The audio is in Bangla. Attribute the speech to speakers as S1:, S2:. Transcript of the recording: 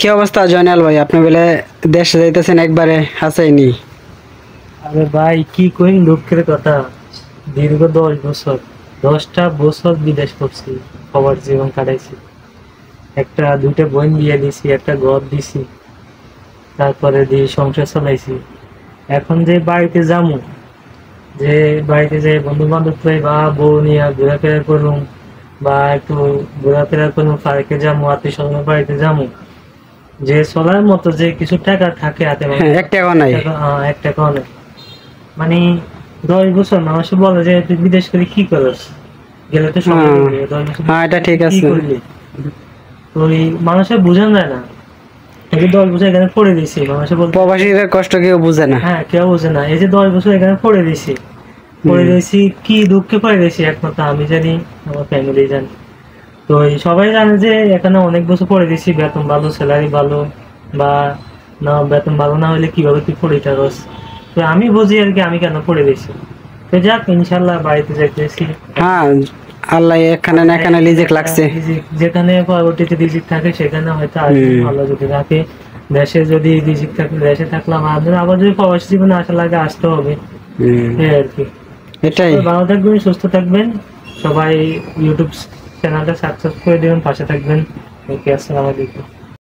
S1: কি অবস্থা জয়নাল ভাই, আপনি বলে দেশে যাইতেছেন একবারে হাসাইনি?
S2: আরে ভাই কি কইন, দুঃখের কথা। দীর্ঘ 10 বছর, 10টা বছর বিদেশ করছি, সবার জীবন কাটাইছি। একটা দুইটা বোন বিয়ে দিছি, একটা ঘর দিছি, তারপরে দিয়ে সংসার চালাইছি। এখন যে বাড়িতে যামু, যে বাড়িতে যে বন্ধু বান্ধব বা বউ নিয়ে ঘোরাফেরা করুম, বা একটু ঘোরাফেরা করুম, পার্কে যাবো, আত্মীয় স্বজনের বাড়িতে যাবো, যে চলার মতো যে কিছু টাকা থাকে হাতে, মানে
S1: হ্যাঁ, এক টাকা নাই।
S2: 1 টাকা অনেক। মানে 10 বছর মানুষ বলে যে তুই বিদেশ করে কি করস, গেলে তো সময়
S1: হ্যাঁ,
S2: লাগবে, 10 বছর
S1: হ্যাঁ, এটা ঠিক
S2: কি
S1: আছে।
S2: করলি। তো ওই মানুষের বোঝানো যায় না। এই যে 10 বছর এখানে পড়ে দিয়েছি, মানুষের বলতে
S1: প্রবাসীদের কষ্ট কেউ বুঝে না।
S2: হ্যাঁ কেউ বোঝে না। এই যে 10 বছর এখানে পড়ে দিয়েছি, পড়ে
S1: হুম,
S2: দিয়েছি কি দুঃখে পড়ে দিয়েছি, একমাত্র আমি জানি, আমার ফ্যামিলি জানি। তো এই সবাই জানে যে এখানে অনেক বছর পড়ে দিয়েছি, বেতন ভালো, স্যালারি ভালো, বা না বেতন ভালো না হলে কিভাবে তুই পড়ে থাকস। তো আমি বুঝি আর কি, আমি কেন পড়ে দিয়েছি। তো যাক, ইনশাল্লাহ বাড়িতে যাইতেছি।
S1: হ্যাঁ, আল্লাহ এখানে না এখানে রিজিক লাগছে।
S2: যেখানে পরবর্তীতে রিজিক থাকে সেখানে হয়তো আসবো,
S1: হুম,
S2: আল্লাহ যদি রাখে। দেশে যদি রিজিক থাকে, দেশে থাকলাম, আবার যদি প্রবাসী জীবনে আসা লাগে আসতে হবে,
S1: হুম,
S2: এই আর কি।
S1: এটাই।
S2: সবাই ভালো থাকবেন, সুস্থ থাকবেন। সবাই ইউটিউব চ্যানেলটা সাবস্ক্রাইব করে দিবেন, পাশে থাকবেন। ওকে, আসসালামু আলাইকুম।